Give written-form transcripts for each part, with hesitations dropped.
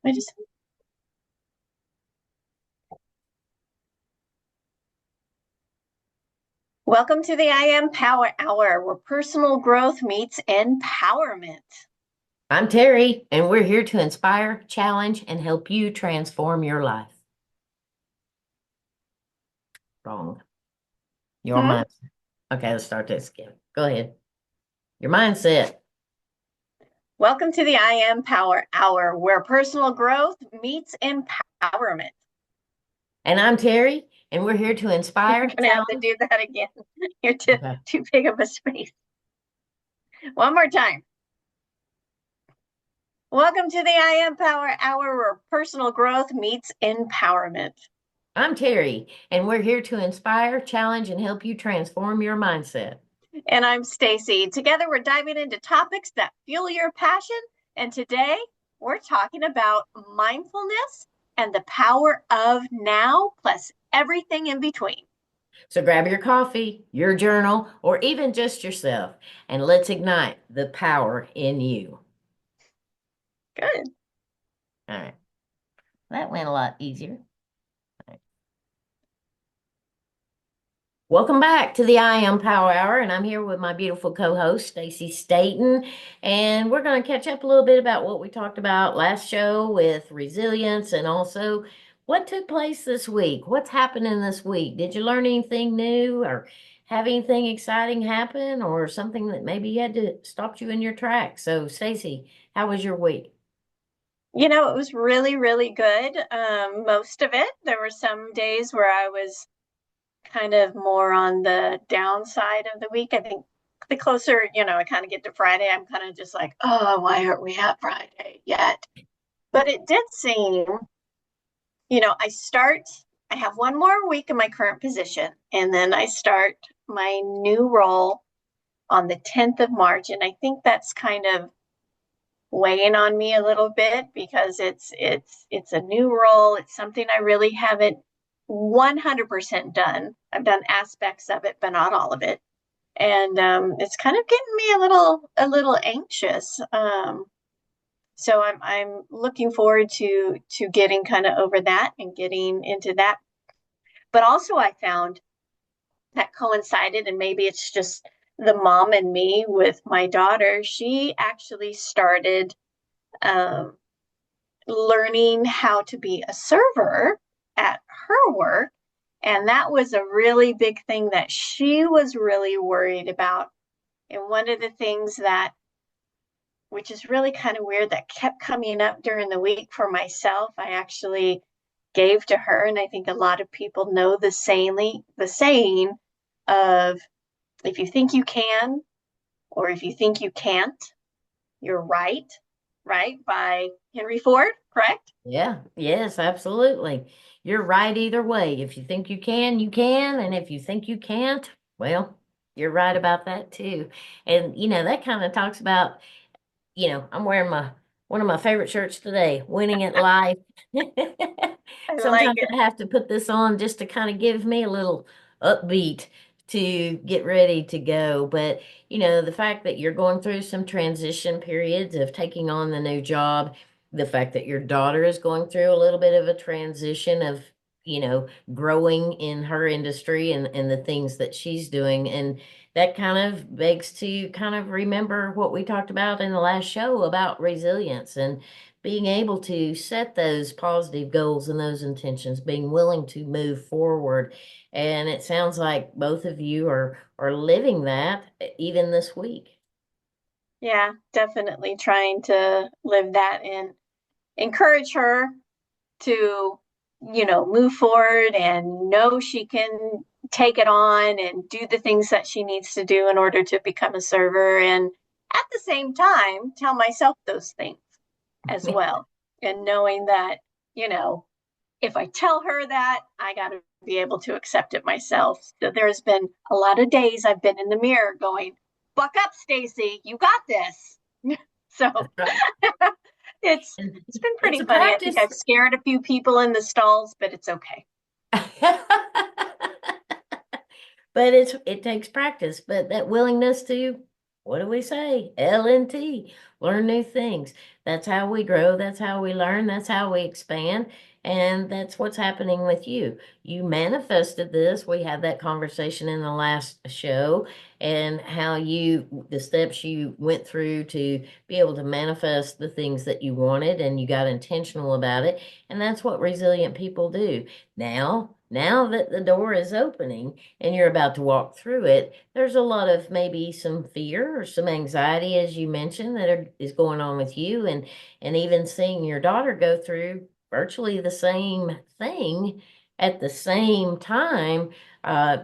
I just Welcome to the IAM Power Hour, where personal growth meets empowerment. I'm Terry, and we're here to inspire, challenge, and help you transform your life. Wrong. Your Hmm? mindset. Okay, let's start this again. Go ahead. Your mindset. Welcome to the IAM Power Hour, where personal growth meets empowerment. And I'm Terry, and we're here to You're inspire, going to have to challenge. do that again. You're too, Okay. too big of a space. One more time. Welcome to the IAM Power Hour, where personal growth meets empowerment. I'm Terry, and we're here to inspire, challenge, and help you transform your mindset. And I'm Stacie. Together, we're diving into topics that fuel your passion. And today, we're talking about mindfulness and the power of now, plus everything in between. So grab your coffee, your journal, or even just yourself, and let's ignite the power in you. Good. All right. That went a lot easier. Welcome back to the I Am Power Hour, and I'm here with my beautiful co-host, Stacie Staten, and we're going to catch up a little bit about what we talked about last show with resilience and also what took place this week. What's happening this week? Did you learn anything new or have anything exciting happen or something that maybe had to stop you in your tracks? So, Stacie, how was your week? It was really, really good. Most of it. There were some days where I was kind of more on the downside of the week. I think the closer, I kind of get to Friday, I'm kind of just like, oh, why aren't we at Friday yet? But it did seem I have one more week in my current position, and then I start my new role on the 10th of March. And I think that's kind of weighing on me a little bit because it's a new role. It's something I really haven't 100% done. I've done aspects of it, but not all of it. And it's kind of getting me a little anxious. So I'm looking forward to getting kind of over that and getting into that. But also I found that coincided, and maybe it's just the mom and me with my daughter. She actually started um, learning how to be a server at her work. And that was a really big thing that she was really worried about. And one of the things that, which is really kind of weird, that kept coming up during the week for myself, I actually gave to her. And I think a lot of people know the saying of if you think you can, or if you think you can't, you're right, right? By Henry Ford, correct? Yeah, yes, absolutely. You're right either way. If you think you can, you can. And if you think you can't, well, you're right about that too. And, that kind of talks about, I'm wearing my one of my favorite shirts today, winning at life. I like Sometimes it. I have to put this on just to kind of give me a little upbeat to get ready to go. But, the fact that you're going through some transition periods of taking on the new job, the fact that your daughter is going through a little bit of a transition of, growing in her industry and the things that she's doing. And that kind of begs to kind of remember what we talked about in the last show about resilience and being able to set those positive goals and those intentions, being willing to move forward. And it sounds like both of you are living that even this week. Yeah, definitely trying to live that and encourage her to, move forward and know she can take it on and do the things that she needs to do in order to become a server. And at the same time, tell myself those things as well. And knowing that, you know, if I tell her that, I got to be able to accept it myself. So there's been a lot of days I've been in the mirror going, "Buck up, Stacie, you got this." So That's right. it's And it's been it's pretty a funny. I think practice. I've scared a few people in the stalls, but it's okay. But it takes practice, but that willingness to what do we say? LNT, learn new things. That's how we grow. That's how we learn. That's how we expand. And that's what's happening with you. You manifested this. We had that conversation in the last show, and how the steps you went through to be able to manifest the things that you wanted, and you got intentional about it. And that's what resilient people do. Now that the door is opening and you're about to walk through it, there's a lot of maybe some fear or some anxiety, as you mentioned, is going on with you, and even seeing your daughter go through virtually the same thing at the same time.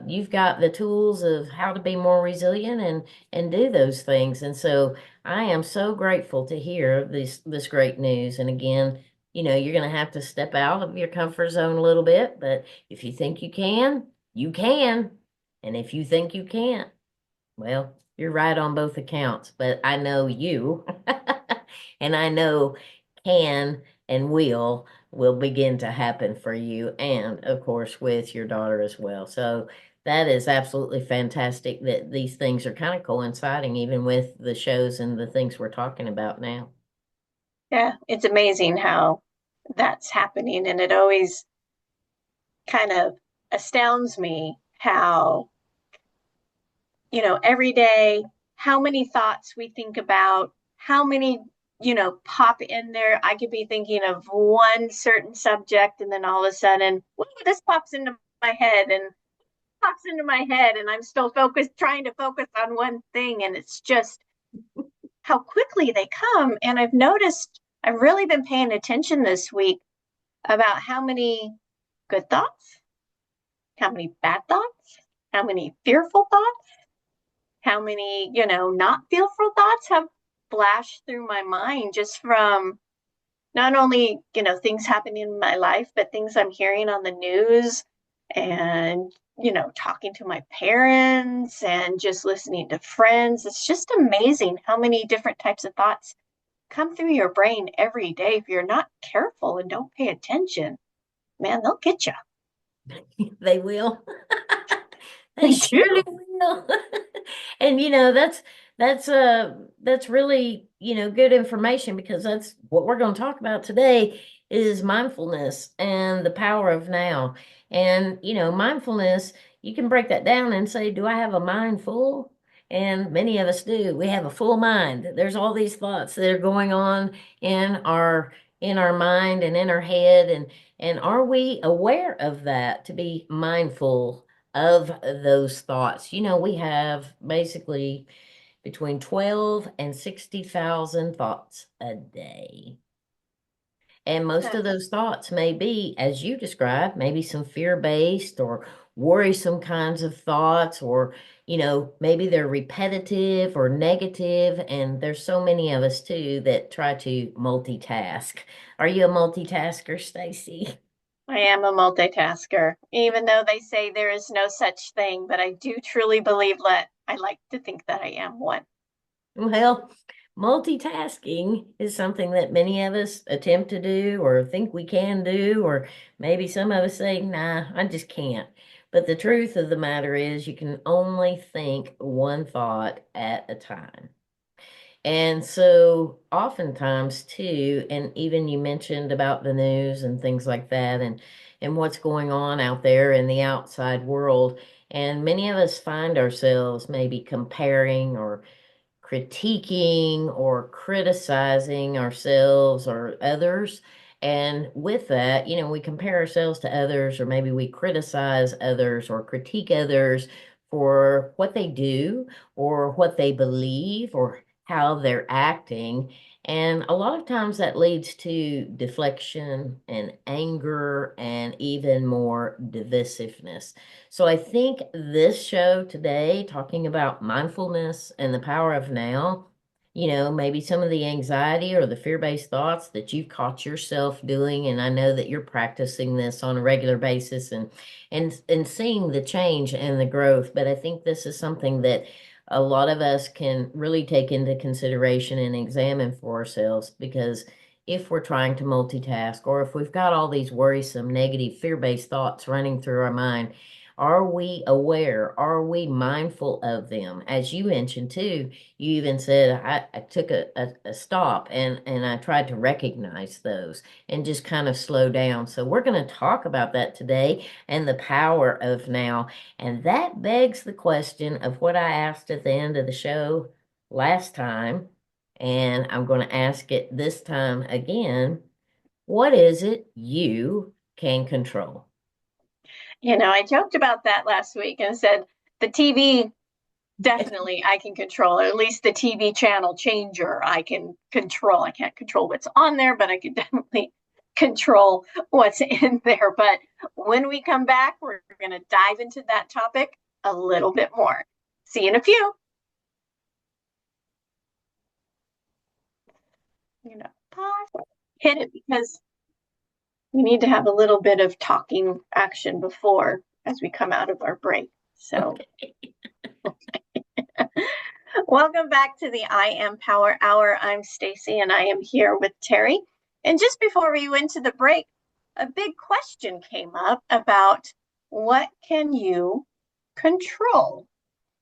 You've got the tools of how to be more resilient and do those things. And so I am so grateful to hear this great news. And again, you're going to have to step out of your comfort zone a little bit, but if you think you can, you can. And if you think you can't, well, you're right on both accounts. But I know you, and I know can and will begin to happen for you, and of course with your daughter as well. So that is absolutely fantastic that these things are kind of coinciding even with the shows and the things we're talking about now. Yeah, it's amazing how that's happening. And it always kind of astounds me how, every day, how many thoughts we think about, how many, pop in there. I could be thinking of one certain subject, and then all of a sudden, whoa, this pops into my head and pops into my head, and I'm still trying to focus on one thing. And it's just how quickly they come. And I've noticed, I've really been paying attention this week about how many good thoughts, how many bad thoughts, how many fearful thoughts, how many, not fearful thoughts have flashed through my mind just from not only, things happening in my life, but things I'm hearing on the news and, talking to my parents and just listening to friends. It's just amazing how many different types of thoughts come through your brain every day. If you're not careful and don't pay attention, man, they'll get you. They will. They They surely do. will. And that's really, good information, because that's what we're going to talk about today is mindfulness and the power of now. And mindfulness, you can break that down and say, do I have a mind full? And many of us do. We have a full mind. There's all these thoughts that are going on in our mind and in our head, and are we aware of that to be mindful of those thoughts? We have basically between 12 and 60,000 thoughts a day. And most of That's those thoughts may be, as you described, maybe some fear-based or worrisome kinds of thoughts, or, maybe they're repetitive or negative. And there's so many of us too that try to multitask. Are you a multitasker, Stacie? I am a multitasker, even though they say there is no such thing, but I do truly believe that I like to think that I am one. Well, multitasking is something that many of us attempt to do or think we can do, or maybe some of us say, nah, I just can't. But the truth of the matter is, you can only think one thought at a time. And so, oftentimes, too, and even you mentioned about the news and things like that, and what's going on out there in the outside world. And many of us find ourselves maybe comparing or critiquing or criticizing ourselves or others. And with that, we compare ourselves to others, or maybe we criticize others or critique others for what they do or what they believe or how they're acting. And a lot of times that leads to deflection and anger and even more divisiveness. So I think this show today, talking about mindfulness and the power of now, maybe some of the anxiety or the fear-based thoughts that you've caught yourself doing, and I know that you're practicing this on a regular basis, and seeing the change and the growth. But I think this is something that a lot of us can really take into consideration and examine for ourselves, because if we're trying to multitask, or if we've got all these worrisome, negative, fear-based thoughts running through our mind, Are we aware? Are we mindful of them? As you mentioned too, you even said I took a stop and I tried to recognize those and just kind of slow down. So we're going to talk about that today and the power of now. And that begs the question of what I asked at the end of the show last time, and I'm going to ask it this time again. What is it you can control? I joked about that last week and said the TV definitely I can control, or at least the TV channel changer I can control. I can't control what's on there, but I can definitely control what's in there. But when we come back, we're going to dive into that topic a little bit more. See you in a few. Pause. Hit it because we need to have a little bit of talking action before as we come out of our break. So, Okay. welcome back to the I Am Power Hour. I'm Stacie and I am here with Terry. And just before we went to the break, a big question came up about what can you control?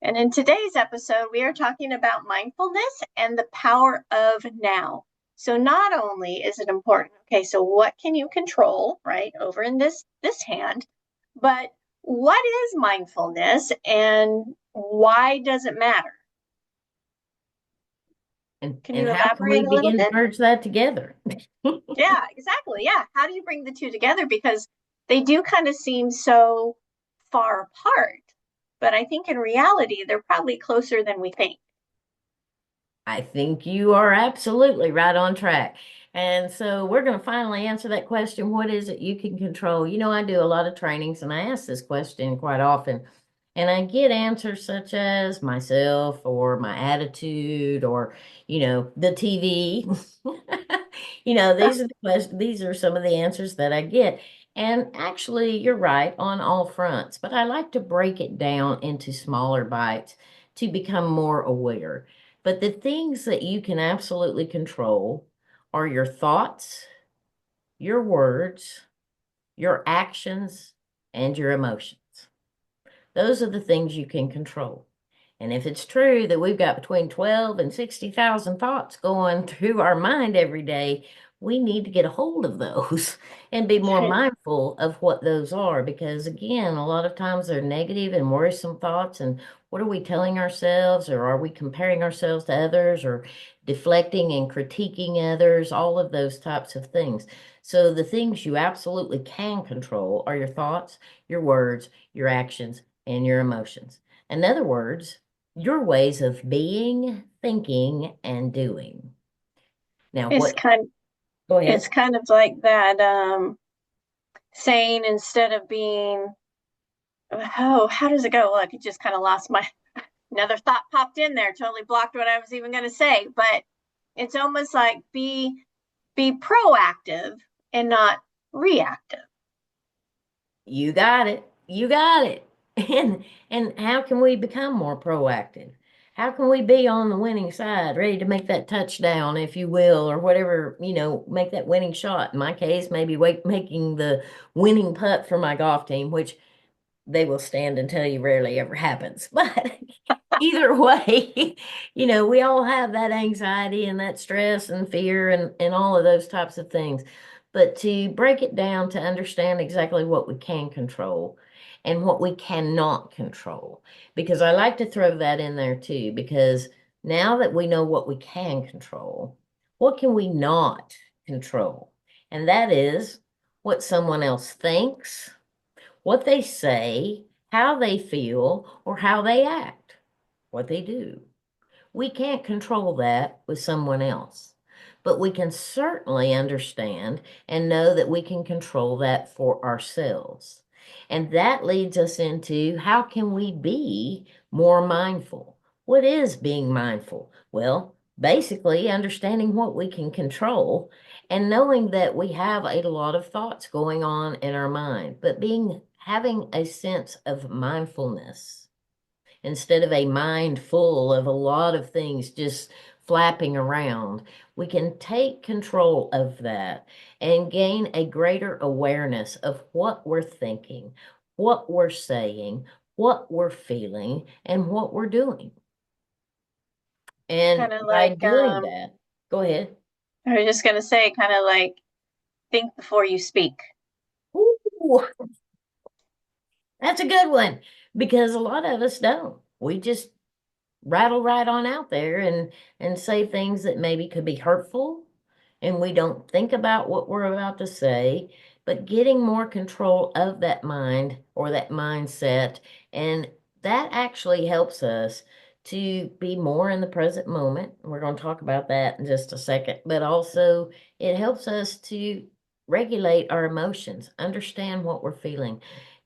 And in today's episode, we are talking about mindfulness and the power of now. So not only is it important, okay, so what can you control, right, over in this hand, but what is mindfulness and why does it matter? Can And you how can we elaborate a little begin to bit? merge that together? Yeah, exactly. Yeah. How do you bring the two together? Because they do kind of seem so far apart, but I think in reality, they're probably closer than we think. I think you are absolutely right on track. And so we're going to finally answer that question. What is it you can control? I do a lot of trainings and I ask this question quite often. And I get answers such as myself or my attitude or, the TV. These are the questions, these are some of the answers that I get. And actually, you're right on all fronts, but I like to break it down into smaller bites to become more aware. But the things that you can absolutely control are your thoughts, your words, your actions, and your emotions. Those are the things you can control. And if it's true that we've got between 12 and 60,000 thoughts going through our mind every day, we need to get a hold of those and be more mindful of what those are. Because again, a lot of times they're negative and worrisome thoughts. And what are we telling ourselves? Or are we comparing ourselves to others or deflecting and critiquing others? All of those types of things. So the things you absolutely can control are your thoughts, your words, your actions, and your emotions. In other words, your ways of being, thinking, and doing. Now, It's what, kind go it's ahead. kind of like that saying instead of being oh, how does it go? Look, it just kind of lost my another thought popped in there, totally blocked what I was even going to say. But it's almost like be proactive and not reactive. You got it. You got it. And how can we become more proactive? How can we be on the winning side, ready to make that touchdown, if you will, or whatever, make that winning shot? In my case, maybe making the winning putt for my golf team, which they will stand and tell you rarely ever happens. But either way, we all have that anxiety and that stress and fear and all of those types of things. But to break it down to understand exactly what we can control and what we cannot control, because I like to throw that in there too, because now that we know what we can control, what can we not control? And that is what someone else thinks, what they say, how they feel, or how they act, what they do. We can't control that with someone else, but we can certainly understand and know that we can control that for ourselves. And that leads us into how can we be more mindful? What is being mindful? Well, basically understanding what we can control and knowing that we have a lot of thoughts going on in our mind, but having a sense of mindfulness instead of a mind full of a lot of things just flapping around. We can take control of that and gain a greater awareness of what we're thinking, what we're saying, what we're feeling, and what we're doing. And Kind of by like, doing that, go ahead. I was just going to say, kind of like, think before you speak. Ooh, that's a good one because a lot of us don't. We just rattle right on out there and say things that maybe could be hurtful, and we don't think about what we're about to say. But getting more control of that mind or that mindset, and that actually helps us to be more in the present moment. We're going to talk about that in just a second, but also it helps us to regulate our emotions, understand what we're feeling.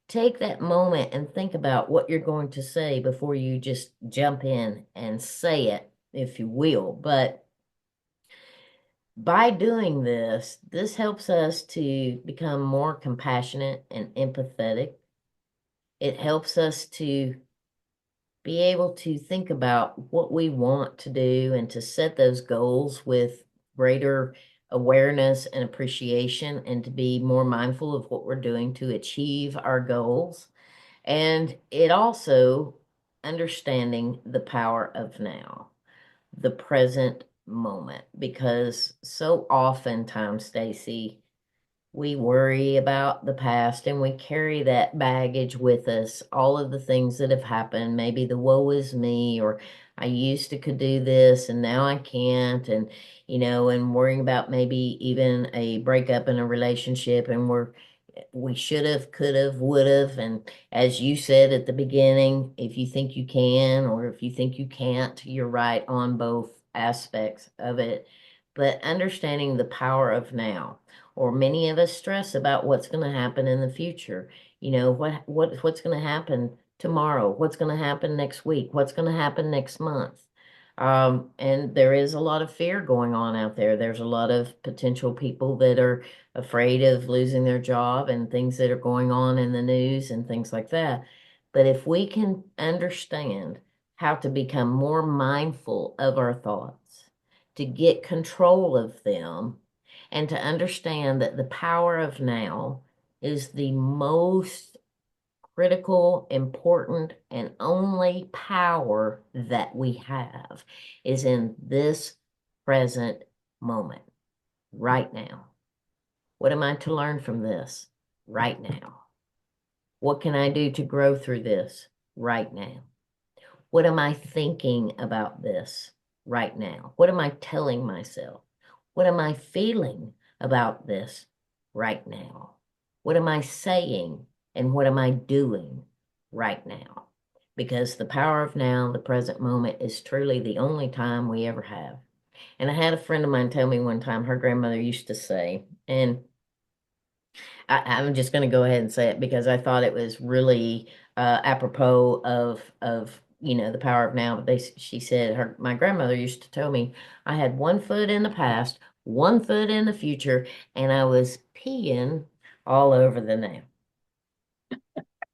Take that moment and think about what you're going to say before you just jump in and say it, if you will. But by doing this, this helps us to become more compassionate and empathetic. It helps us to be able to think about what we want to do and to set those goals with greater awareness and appreciation, and to be more mindful of what we're doing to achieve our goals. And it also understanding the power of now, the present moment, because so oftentimes, Stacie, we worry about the past and we carry that baggage with us, all of the things that have happened, maybe the woe is me, or I used to could do this and now I can't, and and worrying about maybe even a breakup in a relationship, and we should have, could have, would have. And as you said at the beginning, if you think you can or if you think you can't, you're right on both aspects of it. But understanding the power of now, or many of us stress about what's going to happen in the future. What's going to happen tomorrow? What's going to happen next week? What's going to happen next month? And there is a lot of fear going on out there. There's a lot of potential people that are afraid of losing their job and things that are going on in the news and things like that. But if we can understand how to become more mindful of our thoughts, to get control of them, and to understand that the power of now is the most critical, important, and only power that we have is in this present moment, right now. What am I to learn from this right now? What can I do to grow through this right now? What am I thinking about this right now? What am I telling myself? What am I feeling about this right now? What am I saying and what am I doing right now? Because the power of now, the present moment, is truly the only time we ever have. And I had a friend of mine tell me one time her grandmother used to say, and I'm just going to go ahead and say it because I thought it was really apropos of the power of now. But she said my grandmother used to tell me I had one foot in the past, one foot in the future, and I was peeing all over the now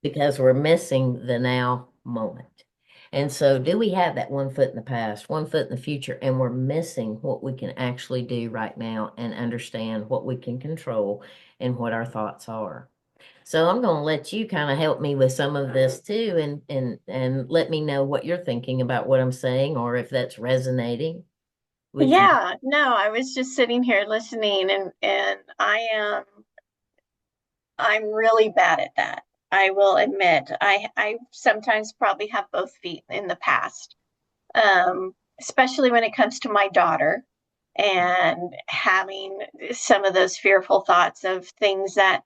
because we're missing the now moment. And so, do we have that one foot in the past, one foot in the future, and we're missing what we can actually do right now and understand what we can control and what our thoughts are? So I'm going to let you kind of help me with some of this too, and let me know what you're thinking about what I'm saying, or if that's resonating with you. Yeah, no, I was just sitting here listening, and I'm really bad at that. I will admit. I sometimes probably have both feet in the past. Especially when it comes to my daughter and having some of those fearful thoughts of things that,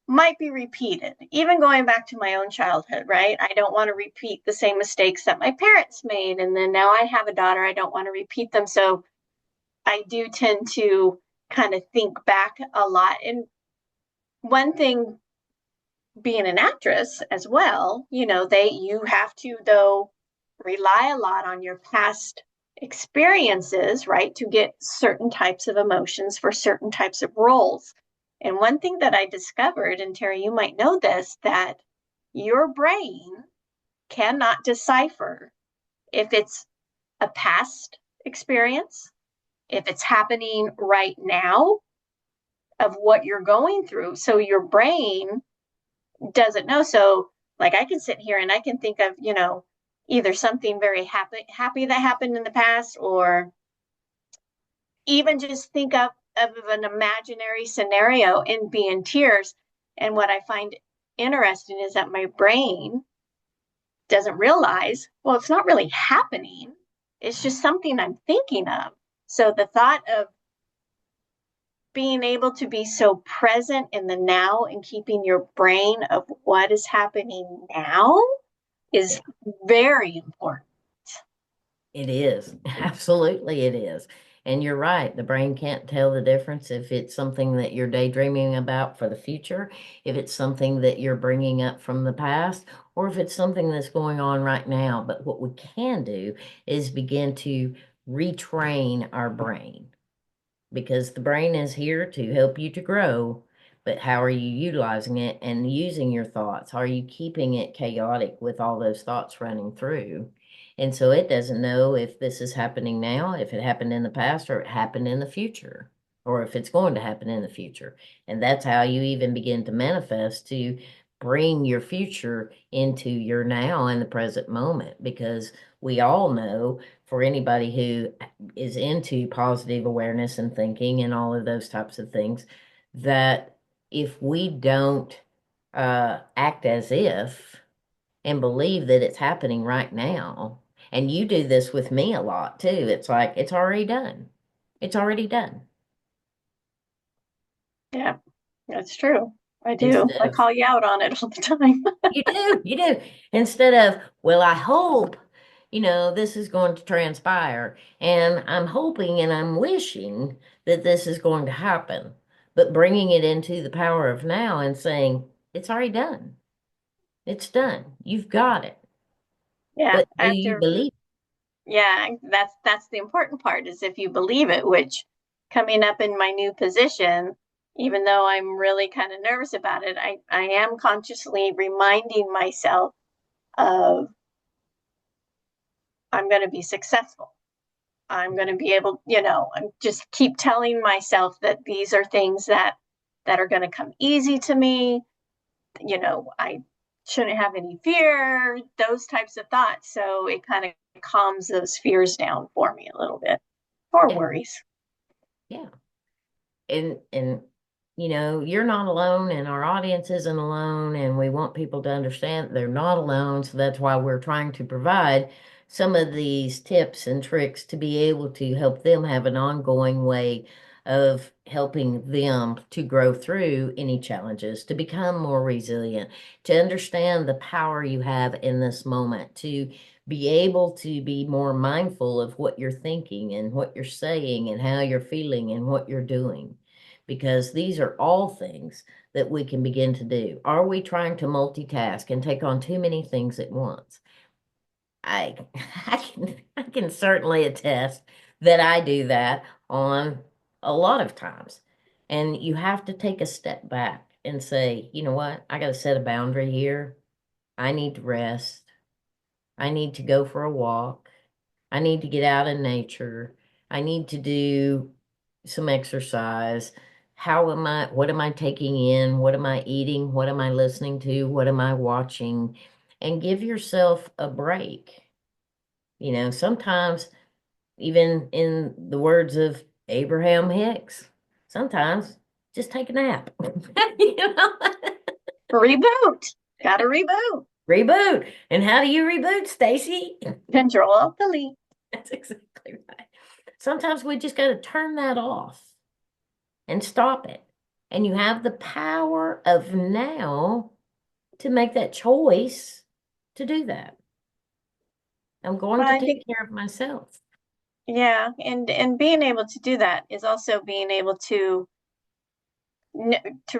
might be repeated. Even going back to my own childhood, right? I don't want to repeat the same mistakes that my parents made. And then now I have a daughter, I don't want to repeat them. So I do tend to kind of think back a lot. And one thing, being an actress as well, you have to, though, rely a lot on your past experiences, right, to get certain types of emotions for certain types of roles. And one thing that I discovered, and Terry, you might know this, that your brain cannot decipher if it's a past experience, if it's happening right now, of what you're going through. So your brain doesn't know. So like I can sit here and I can think of, either something very happy that happened in the past, or even just think of an imaginary scenario and be in tears. And what I find interesting is that my brain doesn't realize, well, it's not really happening. It's just something I'm thinking of. So the thought of being able to be so present in the now and keeping your brain of what is happening now is very important. It is. Absolutely, it is. And you're right. The brain can't tell the difference if it's something that you're daydreaming about for the future, if it's something that you're bringing up from the past, or if it's something that's going on right now. But what we can do is begin to retrain our brain, because the brain is here to help you to grow. But how are you utilizing it and using your thoughts? Are you keeping it chaotic with all those thoughts running through? And so it doesn't know if this is happening now, if it happened in the past, or it happened in the future, or if it's going to happen in the future. And that's how you even begin to manifest, to bring your future into your now and the present moment, because we all know, for anybody who is into positive awareness and thinking and all of those types of things, that if we don't act as if and believe that it's happening right now, and you do this with me a lot too, it's like it's already done. It's already done. Yeah, that's true. I do. Instead I of, call you out on it all the time. you do. Instead of, well, I hope, this is going to transpire, and I'm hoping and I'm wishing that this is going to happen, but bringing it into the power of now and saying, it's already done. It's done. You've got it. Yeah, But I do have you to. believe? Yeah, that's the important part is if you believe it, which coming up in my new position, even though I'm really kind of nervous about it, I am consciously reminding myself of I'm going to be successful. I'm going to be able, I'm just keep telling myself that these are things that are going to come easy to me. I shouldn't have any fear, those types of thoughts. So it kind of calms those fears down for me a little bit, or Yeah, worries. yeah. And you're not alone, and our audience isn't alone, and we want people to understand that they're not alone. So that's why we're trying to provide some of these tips and tricks to be able to help them have an ongoing way of helping them to grow through any challenges, to become more resilient, to understand the power you have in this moment, to be able to be more mindful of what you're thinking and what you're saying and how you're feeling and what you're doing, because these are all things that we can begin to do. Are we trying to multitask and take on too many things at once? I I can certainly attest that I do that on a lot of times. And you have to take a step back and say, you know what? I got to set a boundary here. I need to rest. I need to go for a walk. I need to get out in nature. I need to do some exercise. What am I taking in? What am I eating? What am I listening to? What am I watching? And give yourself a break. Sometimes, even in the words of Abraham Hicks, sometimes just take a nap. you know? Reboot. Got to reboot. Reboot. And how do you reboot, Stacie? Control Alt Delete. That's exactly right. Sometimes we just got to turn that off and stop it. And you have the power of now to make that choice to do that. I'm going Well, to I think take care of myself. yeah, and being able to do that is also being able to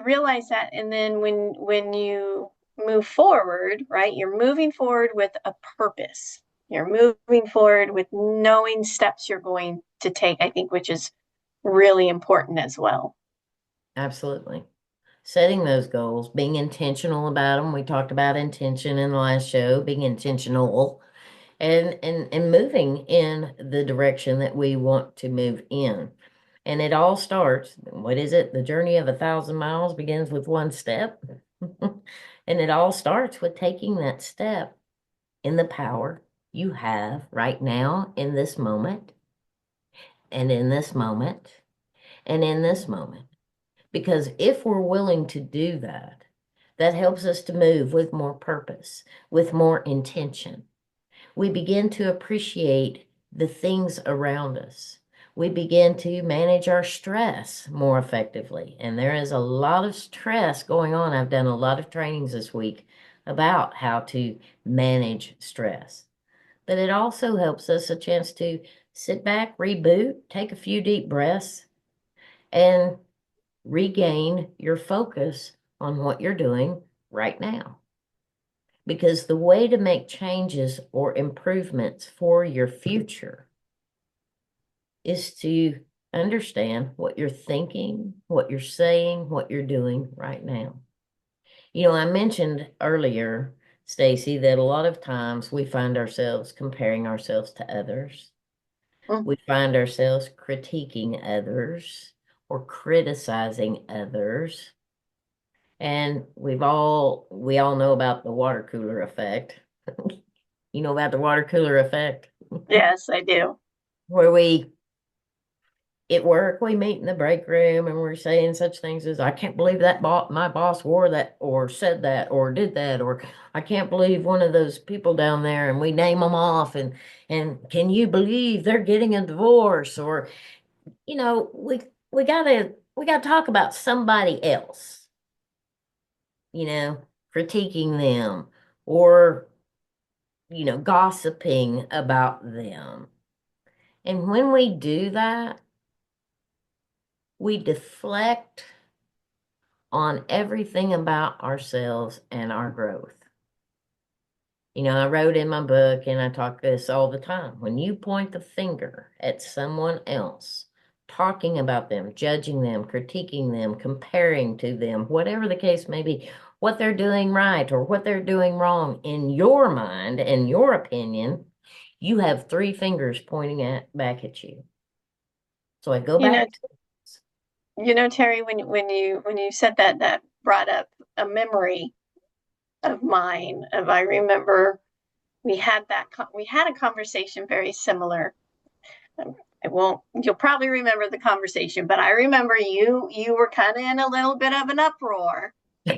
realize that, and then when you move forward, right? You're moving forward with a purpose. You're moving forward with knowing steps you're going to take, I think, which is really important as well. Absolutely. Setting those goals, being intentional about them. We talked about intention in the last show, being intentional and moving in the direction that we want to move in. And it all starts, what is it? The journey of 1,000 miles begins with one step. And it all starts with taking that step in the power you have right now in this moment and in this moment and in this moment. Because if we're willing to do that, that helps us to move with more purpose, with more intention. We begin to appreciate the things around us. We begin to manage our stress more effectively. And there is a lot of stress going on. I've done a lot of trainings this week about how to manage stress. But it also helps us a chance to sit back, reboot, take a few deep breaths, and regain your focus on what you're doing right now. Because the way to make changes or improvements for your future is to understand what you're thinking, what you're saying, what you're doing right now. I mentioned earlier, Stacie, that a lot of times we find ourselves comparing ourselves to others. Mm. We find ourselves critiquing others or criticizing others. And we all know about the water cooler effect. You know about the water cooler effect, Yes, I do. where we at work we meet in the break room and we're saying such things as, I can't believe that my boss wore that or said that or did that, or I can't believe one of those people down there, and we name them off, and can you believe they're getting a divorce? Or we gotta talk about somebody else, you know critiquing them, or gossiping about them. And when we do that, we deflect on everything about ourselves and our growth. I wrote in my book, and I talk this all the time. When you point the finger at someone else, talking about them, judging them, critiquing them, comparing to them, whatever the case may be, what they're doing right or what they're doing wrong, in your mind and your opinion, you have three fingers pointing back at you. So I go You know, back to Terry, when you said that, that brought up a memory of mine. Of I remember we had a conversation very similar. I won't. You'll probably remember the conversation, but I remember you were kind of in a little bit of an uproar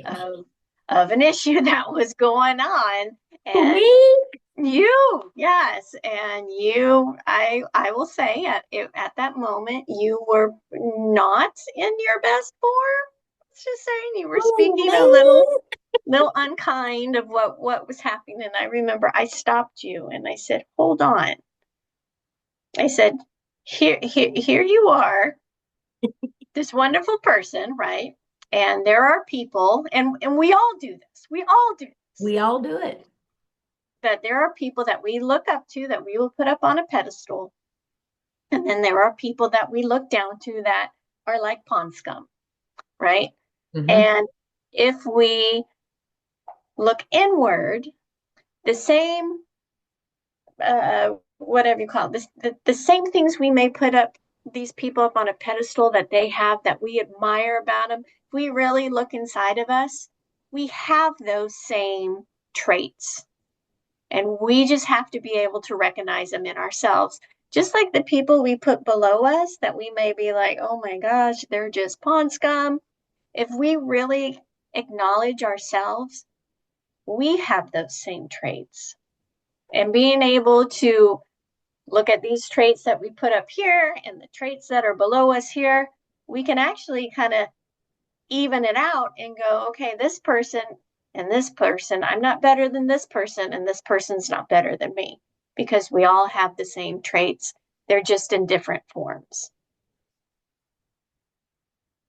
of of an issue that was going on, who, and me? yes, and I will say at that moment you were not in your best form. Let's just say you were Oh speaking a man. little unkind of what was happening. And I remember I stopped you and I said, "Hold on." I said, here you are, this wonderful person, right? And there are people, and we all do this. We all do this. We all do it. That there are people that we look up to that we will put up on a pedestal. And then there are people that we look down to that are like pond scum, right? Hmm. And if we look inward, the same, whatever you call it, the same things we may put up these people up on a pedestal that they have that we admire about them, if we really look inside of us, we have those same traits. And we just have to be able to recognize them in ourselves. Just like the people we put below us that we may be like, oh my gosh, they're just pond scum. If we really acknowledge ourselves, we have those same traits. And being able to look at these traits that we put up here and the traits that are below us here, we can actually kind of even it out and go, okay, this person and this person, I'm not better than this person, and this person's not better than me, because we all have the same traits. They're just in different forms.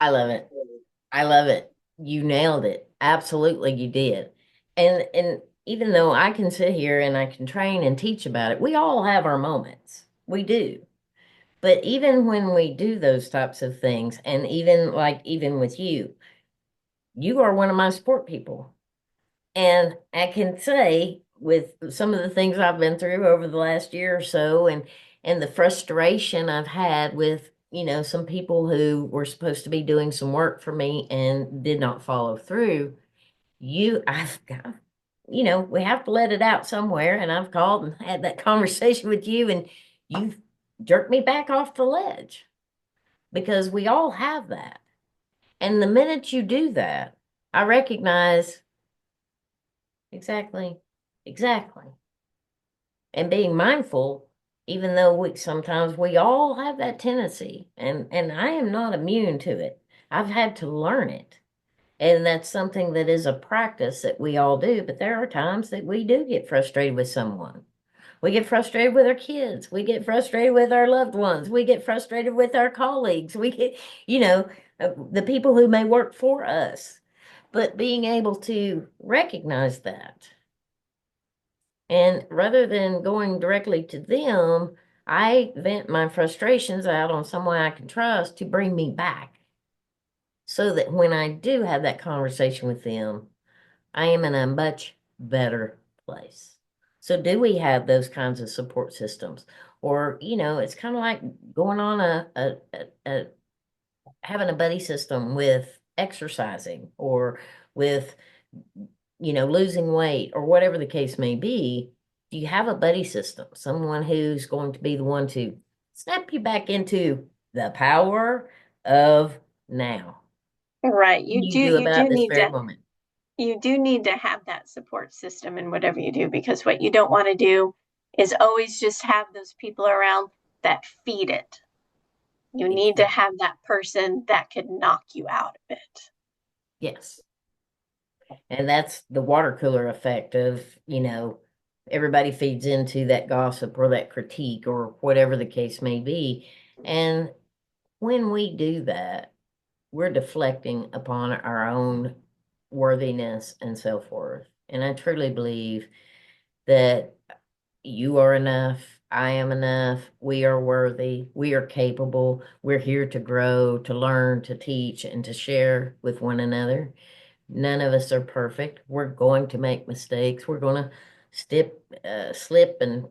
I love it. I love it. You nailed it. Absolutely, you did. And even though I can sit here and I can train and teach about it, we all have our moments. We do. But even when we do those types of things, and even with you, you are one of my support people. And I can say, with some of the things I've been through over the last year or so, and the frustration I've had with, some people who were supposed to be doing some work for me and did not follow through, I've got, we have to let it out somewhere. And I've called and had that conversation with you, and you've jerked me back off the ledge because we all have that. And the minute you do that, I recognize exactly, exactly. And being mindful, even though sometimes we all have that tendency, and I am not immune to it. I've had to learn it. And that's something that is a practice that we all do. But there are times that we do get frustrated with someone. We get frustrated with our kids. We get frustrated with our loved ones. We get frustrated with our colleagues. We get, the people who may work for us. But being able to recognize that. And rather than going directly to them, I vent my frustrations out on someone I can trust to bring me back so that when I do have that conversation with them, I am in a much better place. So, do we have those kinds of support systems? Or, it's kind of like going on having a buddy system with exercising or with, losing weight or whatever the case may be. Do you have a buddy system? Someone who's going to be the one to snap you back into the power of now. Right. What do you do You about do this need very to moment? you do need to have that support system in whatever you do, because what you don't want to do is always just have those people around that feed it. You need to Exactly. have that person that could knock you out of it. Yes. And that's the water cooler effect of, everybody feeds into that gossip or that critique or whatever the case may be. And when we do that, we're deflecting upon our own worthiness and self worth. And I truly believe that you are enough. I am enough. We are worthy. We are capable. We're here to grow, to learn, to teach, and to share with one another. None of us are perfect. We're going to make mistakes. We're going to slip and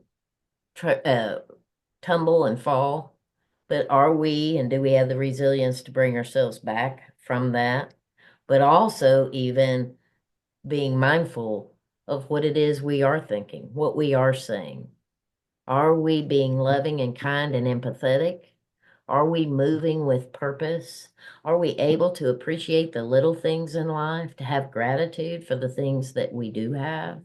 tumble and fall. But are we, and do we have the resilience to bring ourselves back from that? But also, even being mindful of what it is we are thinking, what we are saying. Are we being loving and kind and empathetic? Are we moving with purpose? Are we able to appreciate the little things in life, to have gratitude for the things that we do have?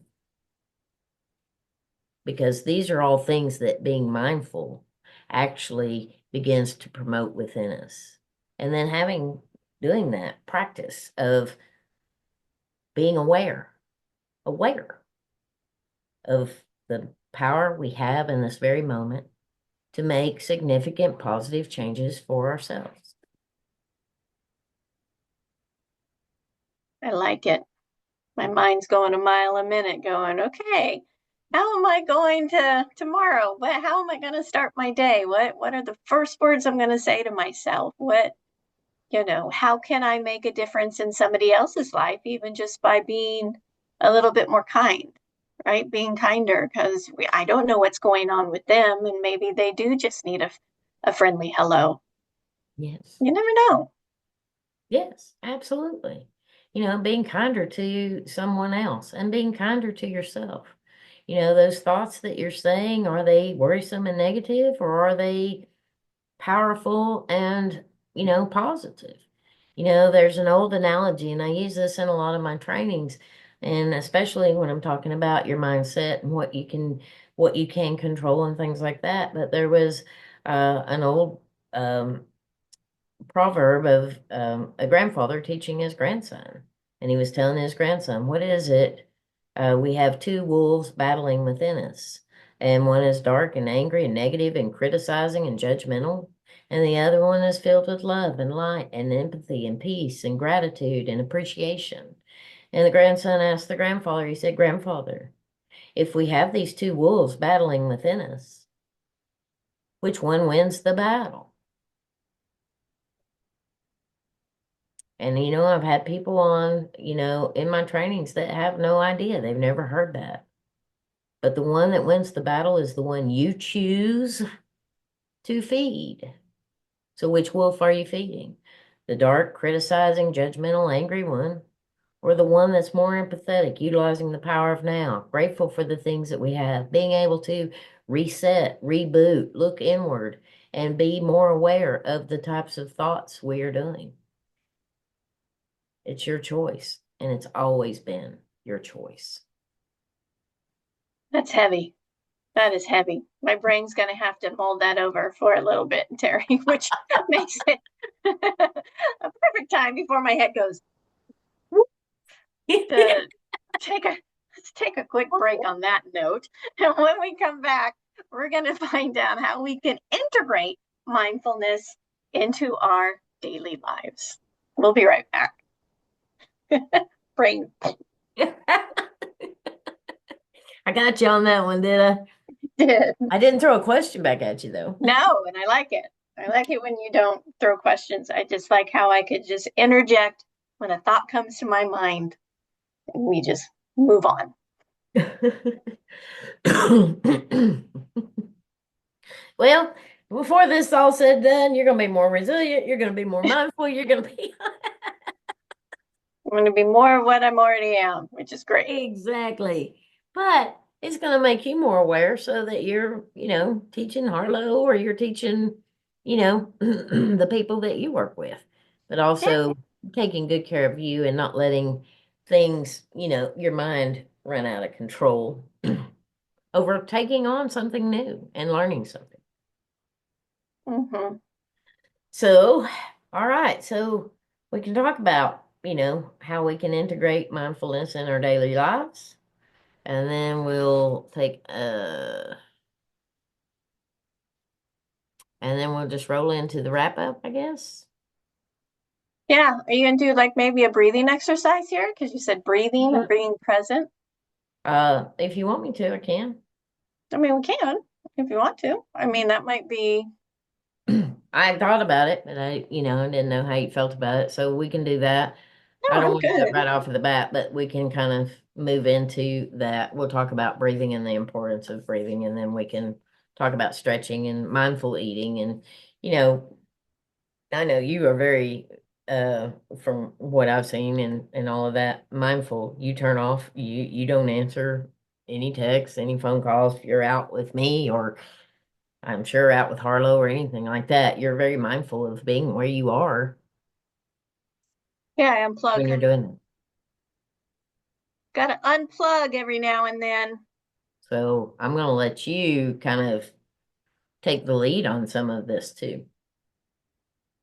Because these are all things that being mindful actually begins to promote within us. And then doing that practice of being aware of the power we have in this very moment to make significant positive changes for ourselves. I like it. My mind's going a mile a minute going, okay, how am I going to tomorrow? How am I going to start my day? What are the first words I'm going to say to myself? How can I make a difference in somebody else's life, even just by being a little bit more kind, right? Being kinder, because I don't know what's going on with them, and maybe they do just need a friendly hello. Yes. You never know. Yes, absolutely. Being kinder to someone else and being kinder to yourself. Those thoughts that you're saying, are they worrisome and negative, or are they powerful and, positive? There's an old analogy, and I use this in a lot of my trainings, and especially when I'm talking about your mindset and what you can control and things like that. But there was an old proverb of a grandfather teaching his grandson. And he was telling his grandson, what is it? We have two wolves battling within us. And one is dark and angry and negative and criticizing and judgmental. And the other one is filled with love and light and empathy and peace and gratitude and appreciation. And the grandson asked the grandfather, he said, Grandfather, if we have these two wolves battling within us, which one wins the battle? And I've had people on, in my trainings that have no idea. They've never heard that. But the one that wins the battle is the one you choose to feed. So which wolf are you feeding? The dark, criticizing, judgmental, angry one, or the one that's more empathetic, utilizing the power of now, grateful for the things that we have, being able to reset, reboot, look inward, and be more aware of the types of thoughts we are doing. It's your choice, and it's always been your choice. That's heavy. That is heavy. My brain's going to have to mold that over for a little bit, Terry, which makes it a perfect time before my head goes to take a let's take a quick break on that note. And when we come back, we're going to find out how we can integrate mindfulness into our daily lives. We'll be right back. Brain I got you on that one, did I? did. I didn't throw a question back at you, though. No, and I like it. I like it when you don't throw questions. I just like how I could just interject when a thought comes to my mind and we just move on. Well, before this all said and done, you're going to be more resilient. You're going to be more mindful. You're going to be I'm going to be more of what I'm already am, which is great. exactly. But it's going to make you more aware so that you're, teaching Harlow or you're teaching, the people that you work with, but Yeah. also taking good care of you and not letting things, your mind run out of control over taking on something new and learning something. Mm-hmm. So, all right. So we can talk about, how we can integrate mindfulness in our daily lives. And then we'll take and then we'll just roll into the wrap up, I guess. Yeah. Are you going to do like maybe a breathing exercise here? Because you said breathing and Sure. being present. If you want me to, I can. I mean, we can if you want to. I mean, that might be. I thought about it, but I didn't know how you felt about it. So we can do that. I No, don't I'm want to do it good. right off of the bat, but we can kind of move into that. We'll talk about breathing and the importance of breathing, and then we can talk about stretching and mindful eating. And, you know, I know you are very, from what I've seen and all of that, mindful. You turn off, you don't answer any texts, any phone calls. If you're out with me or I'm sure out with Harlow or anything like that, you're very mindful of being where you are Yeah, I unplug. when you're doing it. Got to unplug every now and then. So I'm going to let you kind of take the lead on some of this too.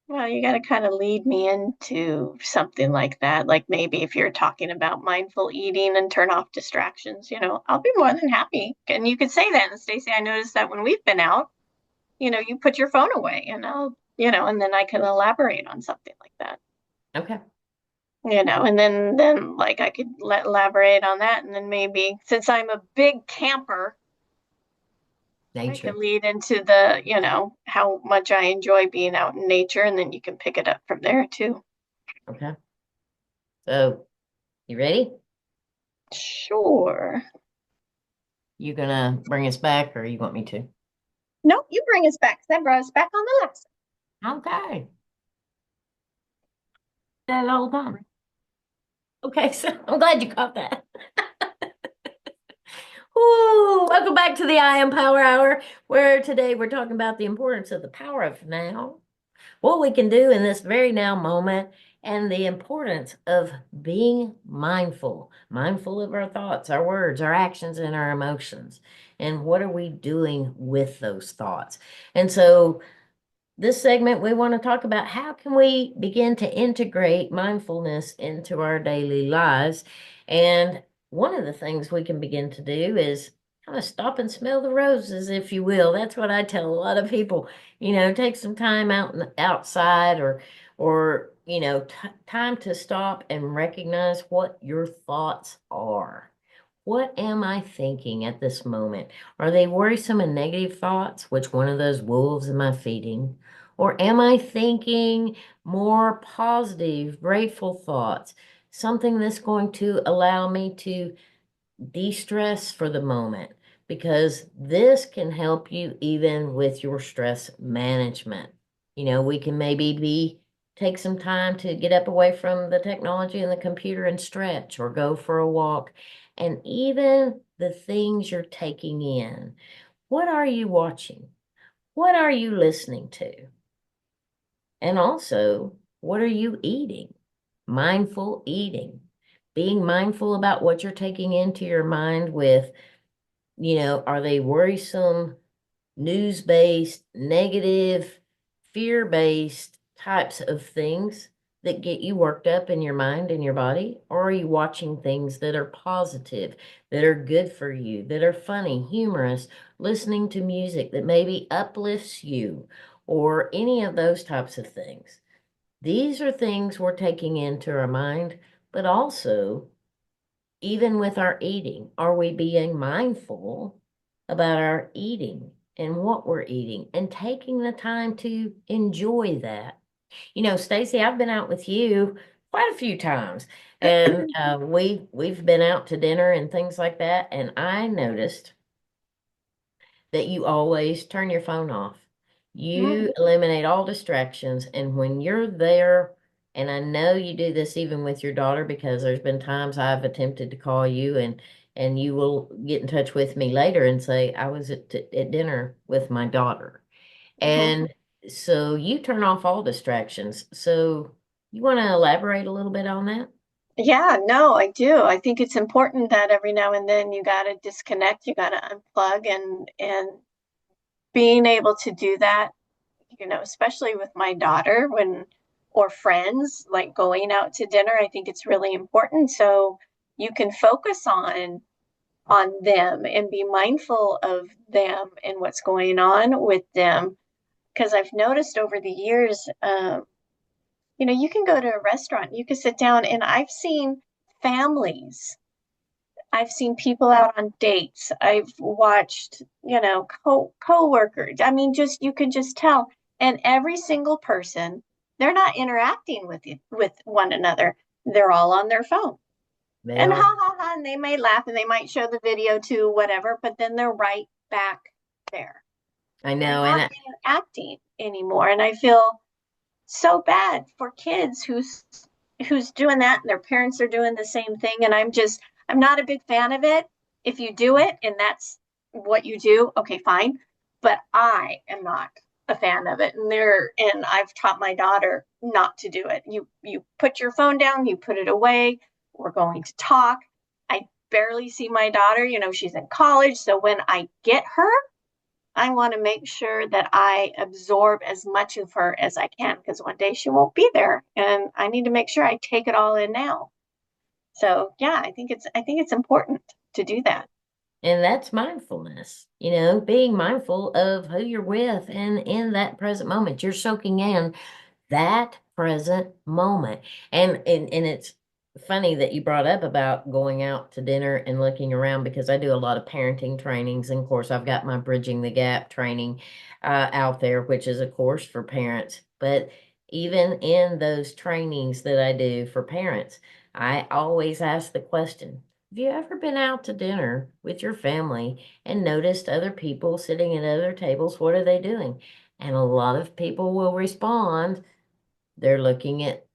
Well, you got to kind of lead me into something like that. Like maybe if you're talking about mindful eating and turn off distractions, I'll be more than happy. And you could say that. And Stacie, I noticed that when we've been out, you put your phone away and and then I can elaborate on something like that. Okay. And then like I could elaborate on that. And then maybe since I'm a big camper, I can Nature. lead into how much I enjoy being out in nature. And then you can pick it up from there too. Okay. So you ready? Sure. You gonna bring us back or you want me to? Nope, you bring us back. That brought us back on the lesson. Okay. That whole time. Okay, so I'm glad you caught that. Ooh, welcome back to the IAM Power Hour, where today we're talking about the importance of the power of now, what we can do in this very now moment, and the importance of being mindful of our thoughts, our words, our actions, and our emotions. And what are we doing with those thoughts? And so this segment, we want to talk about how can we begin to integrate mindfulness into our daily lives. And one of the things we can begin to do is kind of stop and smell the roses, if you will. That's what I tell a lot of people. Take some time out outside or time to stop and recognize what your thoughts are. What am I thinking at this moment? Are they worrisome and negative thoughts? Which one of those wolves am I feeding? Or am I thinking more positive, grateful thoughts? Something that's going to allow me to de-stress for the moment, because this can help you even with your stress management. We can maybe be take some time to get up away from the technology and the computer and stretch or go for a walk. And even the things you're taking in. What are you watching? What are you listening to? And also, what are you eating? Mindful eating. Being mindful about what you're taking into your mind with, are they worrisome, news-based, negative, fear-based types of things that get you worked up in your mind and your body? Or are you watching things that are positive, that are good for you, that are funny, humorous, listening to music that maybe uplifts you, or any of those types of things? These are things we're taking into our mind, but also, even with our eating, are we being mindful about our eating and what we're eating and taking the time to enjoy that? Stacie, I've been out with you quite a few times, and we've been out to dinner and things like that, and I noticed that you always turn your phone off. Mhm. You eliminate all distractions. And when you're there, and I know you do this even with your daughter, because there's been times I've attempted to call you and you will get in touch with me later and say, I was at dinner with my daughter. Mhm. And so you turn off all distractions. So you want to elaborate a little bit on that? Yeah, no, I do. I think it's important that every now and then you got to disconnect, you got to unplug, and being able to do that, especially with my daughter when or friends, like going out to dinner, I think it's really important so you can focus on them and be mindful of them and what's going on with them. Because I've noticed over the years, you can go to a restaurant, you can sit down, and I've seen families. I've seen people out on dates. I've watched, co-workers. I mean, just you can just tell. And every single person, they're not interacting with one another. They're all on their phone. They And ha are. ha ha, and they may laugh and they might show the video to whatever, but then they're right back there. I They're know. not interacting anymore. And I feel so bad for kids who's doing that and their parents are doing the same thing, and I'm not a big fan of it. If you do it and that's what you do, okay, fine, but I am not a fan of it, and I've taught my daughter not to do it. You put your phone down, you put it away, we're going to talk. I barely see my daughter, she's in college, so when I get her, I want to make sure that I absorb as much of her as I can because one day she won't be there and I need to make sure I take it all in now. So, yeah, I think it's important to do that. And that's mindfulness, being mindful of who you're with and in that present moment. You're soaking in that present moment. And it's funny that you brought up about going out to dinner and looking around because I do a lot of parenting trainings. And of course, I've got my Bridging the Gap training out there, which is a course for parents. But even in those trainings that I do for parents, I always ask the question, have you ever been out to dinner with your family and noticed other people sitting at other tables? What are they doing? And a lot of people will respond, they're looking at,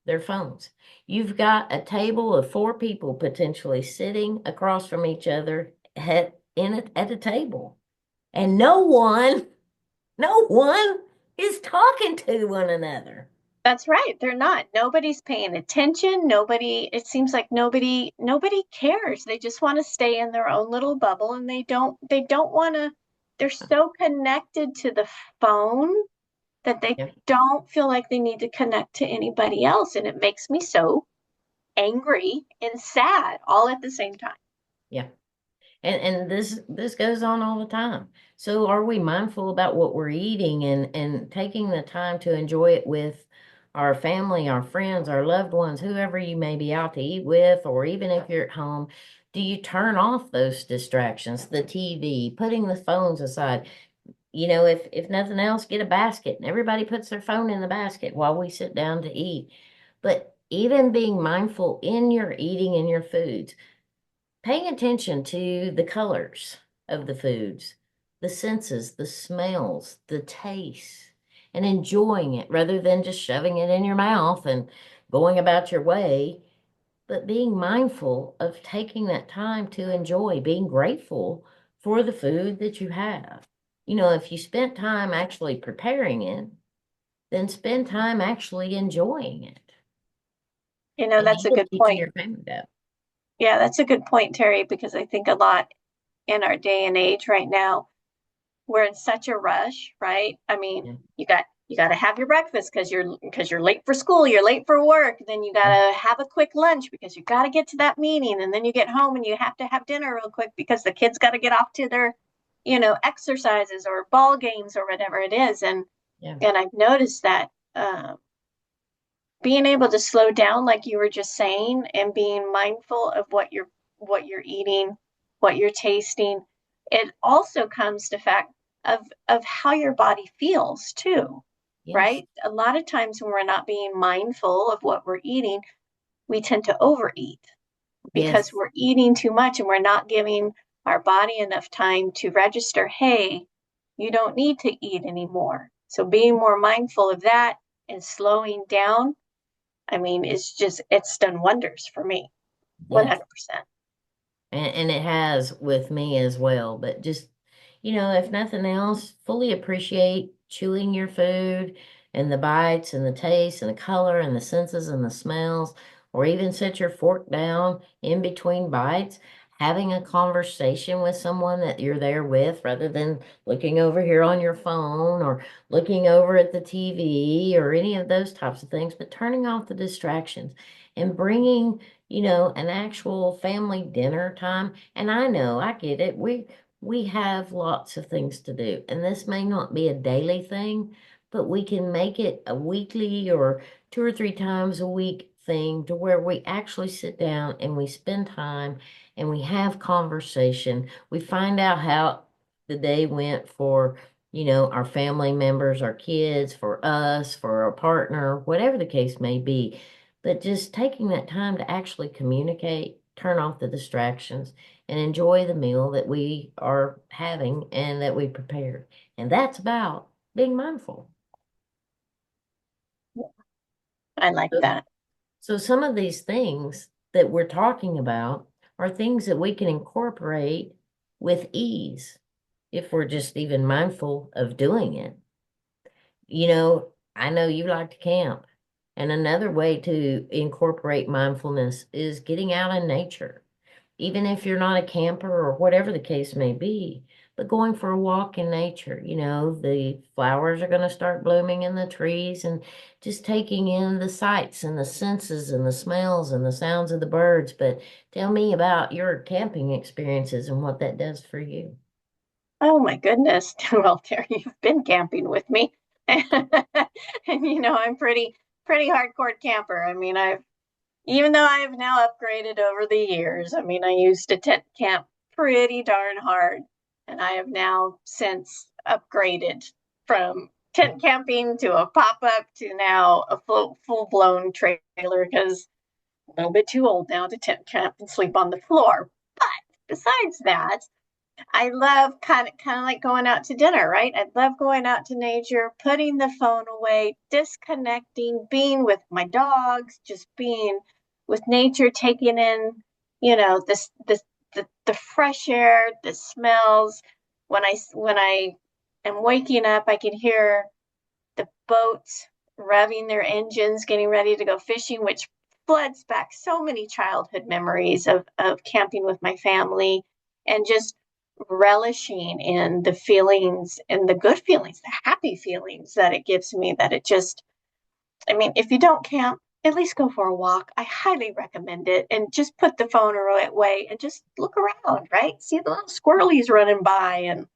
their phones. You've got a table of four people potentially sitting across from each other at a table. And no one is talking to one another. That's right. They're not. Nobody's paying attention. It seems like nobody cares. They just want to stay in their own little bubble and they don't want to, they're so connected to the phone that they Yeah. don't feel like they need to connect to anybody else. And it makes me so angry and sad all at the same time. Yeah. And this goes on all the time. So are we mindful about what we're eating and taking the time to enjoy it with our family, our friends, our loved ones, whoever you may be out to eat with, or even if you're at home, do you turn off those distractions, the TV, putting the phones aside? If nothing else, get a basket and everybody puts their phone in the basket while we sit down to eat. But even being mindful in your eating and your foods, paying attention to the colors of the foods, the senses, the smells, the tastes, and enjoying it rather than just shoving it in your mouth and going about your way, but being mindful of taking that time to enjoy, being grateful for the food that you have. If you spent time actually preparing it, then spend time actually enjoying it. And That's a even good teaching point. your family that. Yeah, that's a good point, Terry, because I think a lot in our day and age right now, we're in such a rush, right? I mean, Yeah, you got to have your breakfast because you're late for school, you're late for work, then you got yeah, to have a quick lunch because you got to get to that meeting, and then you get home and you have to have dinner real quick because the kids got to get off to their, exercises or ball games or whatever it is. And yeah. and I've noticed that being able to slow down, like you were just saying, and being mindful of what you're eating, what you're tasting, it also comes to fact of how your body feels too, Yes, right? A lot of times when we're not being mindful of what we're eating, we tend to overeat because yes, we're eating too much and we're not giving our body enough time to register, hey, you don't need to eat anymore. So being more mindful of that and slowing down, I mean, it's done wonders for me, yes. 100%. And it has with me as well. But just, if nothing else, fully appreciate chewing your food and the bites and the taste and the color and the senses and the smells, or even set your fork down in between bites, having a conversation with someone that you're there with rather than looking over here on your phone or looking over at the TV or any of those types of things, but turning off the distractions and bringing an actual family dinner time. And I know, I get it. We have lots of things to do, and this may not be a daily thing, but we can make it a weekly or 2 or 3 times a week thing to where we actually sit down and we spend time and we have conversation. We find out how the day went for our family members, our kids, for us, for our partner, whatever the case may be. But just taking that time to actually communicate, turn off the distractions, and enjoy the meal that we are having and that we prepared. And that's about being mindful. I like So, that. so some of these things that we're talking about are things that we can incorporate with ease if we're just even mindful of doing it. I know you like to camp, and another way to incorporate mindfulness is getting out in nature, even if you're not a camper or whatever the case may be, but going for a walk in nature. The flowers are going to start blooming in the trees, and just taking in the sights and the senses and the smells and the sounds of the birds. But tell me about your camping experiences and what that does for you. Oh my goodness. Well, Terry, you've been camping with me. And I'm pretty hardcore camper. I mean, even though I've now upgraded over the years, I mean, I used to tent camp pretty darn hard, and I have now since upgraded from tent camping to a pop-up to now a full-blown trailer because I'm a little bit too old now to tent camp and sleep on the floor. But besides that, I love kind of like going out to dinner, right? I love going out to nature, putting the phone away, disconnecting, being with my dogs, just being with nature, taking in, the fresh air, the smells. When I am waking up, I can hear the boats revving their engines, getting ready to go fishing, which floods back so many childhood memories of camping with my family and just relishing in the feelings and the good feelings, the happy feelings that it gives me. That it just, I mean, if you don't camp, at least go for a walk. I highly recommend it. And just put the phone away and just look around, right? See the little squirrelies running by and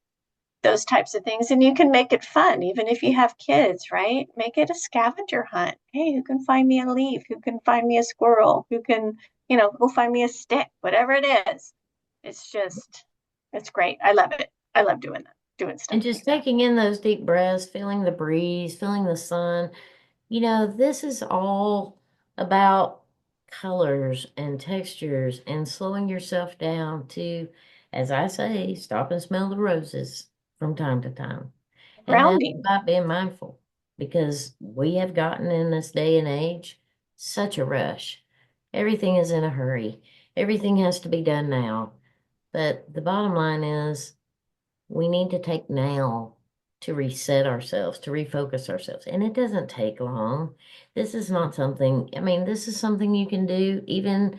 those types of things. And you can make it fun, even if you have kids, right? Make it a scavenger hunt. Hey, who can find me a leaf? Who can find me a squirrel? Who can, go find me a stick? Whatever it is. It's just, it's great. I love it. I love doing that, doing stuff And just like that. taking in those deep breaths, feeling the breeze, feeling the sun. This is all about colors and textures and slowing yourself down to, as I say, stop and smell the roses from time to time. And that's Grounding. about being mindful. because we have gotten in this day and age such a rush. Everything is in a hurry. Everything has to be done now. But the bottom line is we need to take now to reset ourselves, to refocus ourselves. And it doesn't take long. This is not something, I mean, this is something you can do even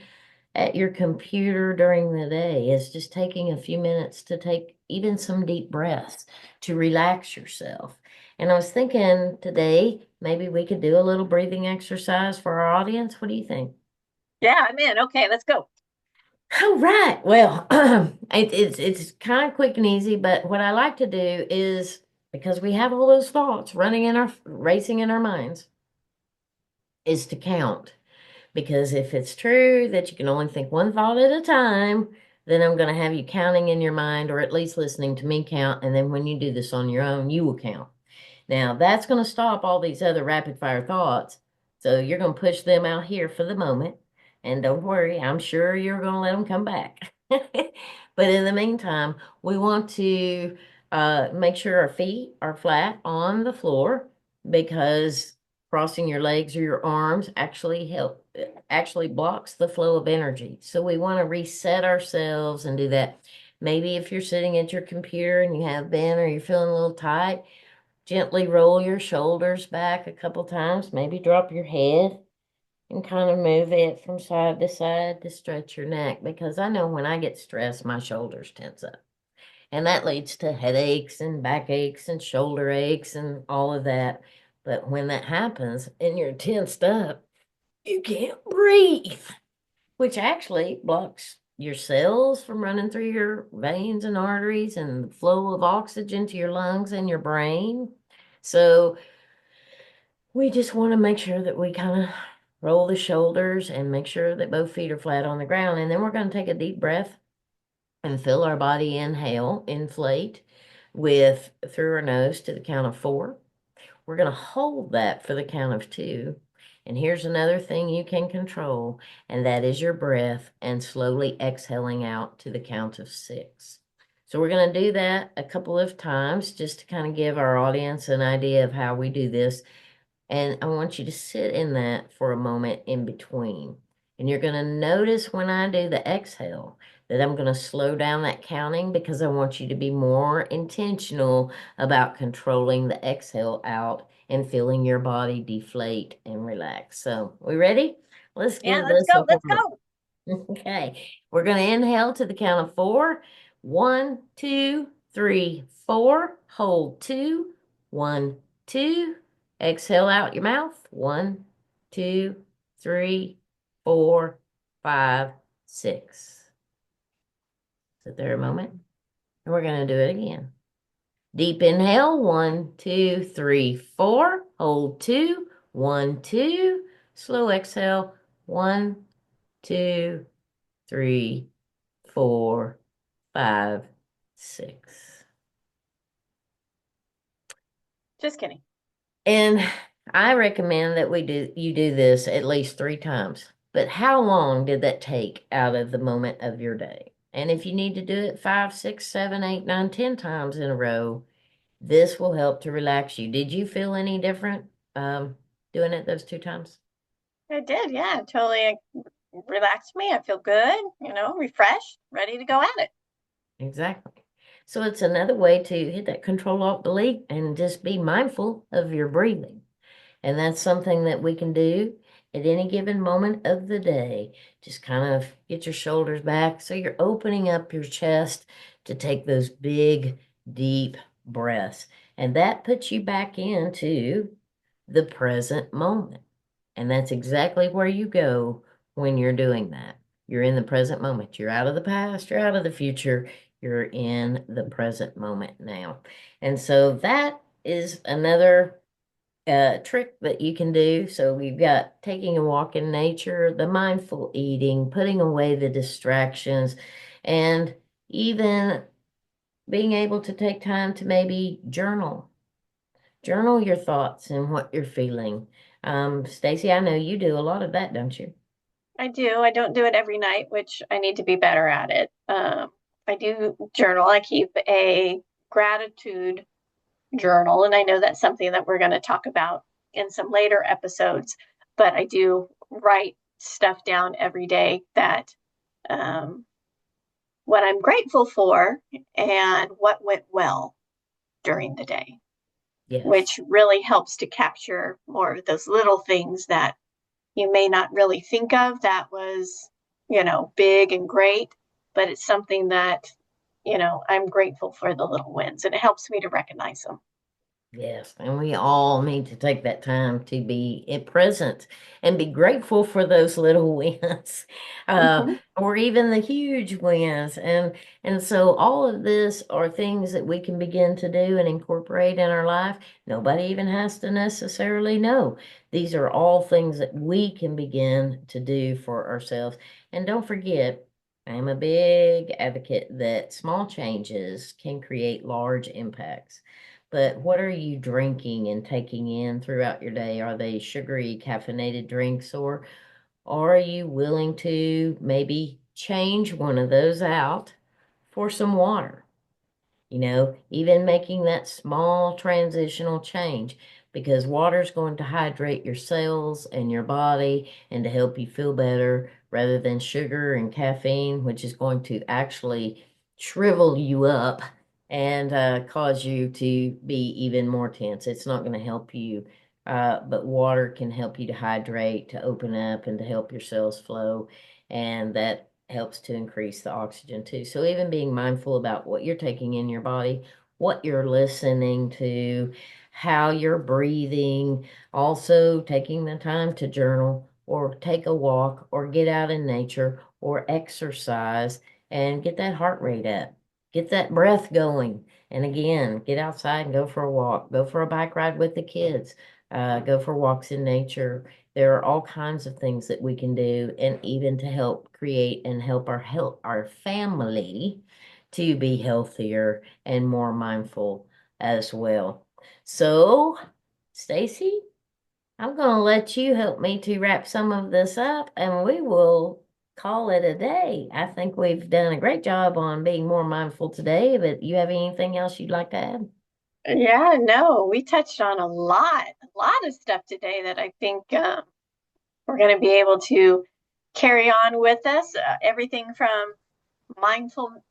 at your computer during the day. Is just taking a few minutes to take even some deep breaths to relax yourself. And I was thinking today, maybe we could do a little breathing exercise for our audience. What do you think? Yeah, I'm in. Okay, let's go. All right. Well, it's kind of quick and easy, but what I like to do is because we have all those thoughts running in our racing in our minds, is to count. Because if it's true that you can only think one thought at a time, then I'm going to have you counting in your mind or at least listening to me count. And then when you do this on your own, you will count. Now, that's going to stop all these other rapid fire thoughts. So you're going to push them out here for the moment. And don't worry, I'm sure you're going to let them come back. But in the meantime, we want to make sure our feet are flat on the floor because crossing your legs or your arms actually blocks the flow of energy. So we want to reset ourselves and do that. Maybe if you're sitting at your computer and you have been or you're feeling a little tight, gently roll your shoulders back a couple times, maybe drop your head and kind of move it from side to side to stretch your neck because I know when I get stressed, my shoulders tense up. And that leads to headaches and backaches and shoulder aches and all of that. But when that happens and you're tensed up, you can't breathe, which actually blocks your cells from running through your veins and arteries and the flow of oxygen to your lungs and your brain. So we just want to make sure that we kind of roll the shoulders and make sure that both feet are flat on the ground. And then we're going to take a deep breath and feel our body inhale, inflate with through our nose to the count of 4. We're going to hold that for the count of 2. And here's another thing you can control, and that is your breath and slowly exhaling out to the count of 6. So we're going to do that a couple of times just to kind of give our audience an idea of how we do this. And I want you to sit in that for a moment in between. And you're going to notice when I do the exhale that I'm going to slow down that counting because I want you to be more intentional about controlling the exhale out and feeling your body deflate and relax. So, we ready? Let's Yeah, give let's this a go. Let's whirl. go. Okay, we're going to inhale to the count of 4. 1, 2, 3, 4. Hold 2. 1, 2. Exhale out your mouth. 1, 2, 3, 4, 5, 6. Sit there a moment. And we're going to do it again. Deep inhale. 1, 2, 3, 4. Hold 2. 1, 2. Slow exhale. 1, 2, 3, 4, 5, 6. Just kidding. And I recommend that you do this at least 3 times. But how long did that take out of the moment of your day? And if you need to do it 5, 6, 7, 8, 9, 10 times in a row, this will help to relax you. Did you feel any different doing it those 2 times? I did. Yeah, totally relaxed me. I feel good, refreshed, ready to go at it. Exactly. So it's another way to hit that control alt delete and just be mindful of your breathing. And that's something that we can do at any given moment of the day. Just kind of get your shoulders back so you're opening up your chest to take those big, deep breaths. And that puts you back into the present moment. And that's exactly where you go when you're doing that. You're in the present moment. You're out of the past, you're out of the future. You're in the present moment now. And so that is another trick that you can do. So we've got taking a walk in nature, the mindful eating, putting away the distractions, and even being able to take time to maybe journal your thoughts and what you're feeling. Stacie, I know you do a lot of that, don't you? I do. I don't do it every night, which I need to be better at it. I do journal. I keep a gratitude journal. And I know that's something that we're going to talk about in some later episodes, but I do write stuff down every day that um, what I'm grateful for and what went well during the day, Yes. which really helps to capture more of those little things that you may not really think of that was, big and great, but it's something that, I'm grateful for the little wins and it helps me to recognize them. Yes, and we all need to take that time to be present and be grateful for those little wins, Mm-hmm. or even the huge wins. And so all of this are things that we can begin to do and incorporate in our life. Nobody even has to necessarily know. These are all things that we can begin to do for ourselves. And don't forget, I'm a big advocate that small changes can create large impacts. But what are you drinking and taking in throughout your day? Are they sugary, caffeinated drinks, or are you willing to maybe change one of those out for some water? Even making that small transitional change, because water is going to hydrate your cells and your body and to help you feel better rather than sugar and caffeine, which is going to actually shrivel you up and cause you to be even more tense. It's not going to help you, but water can help you to hydrate, to open up, and to help your cells flow. And that helps to increase the oxygen too. So even being mindful about what you're taking in your body, what you're listening to, how you're breathing, also taking the time to journal or take a walk or get out in nature or exercise and get that heart rate up, get that breath going. And again, get outside and go for a walk, go for a bike ride with the kids, go for walks in nature. There are all kinds of things that we can do, and even to help create and help our family to be healthier and more mindful as well. So, Stacie, I'm going to let you help me to wrap some of this up, and we will call it a day. I think we've done a great job on being more mindful today, but you have anything else you'd like to add? Yeah, no, we touched on a lot of stuff today that I think we're going to be able to carry on with us. Everything from mindful,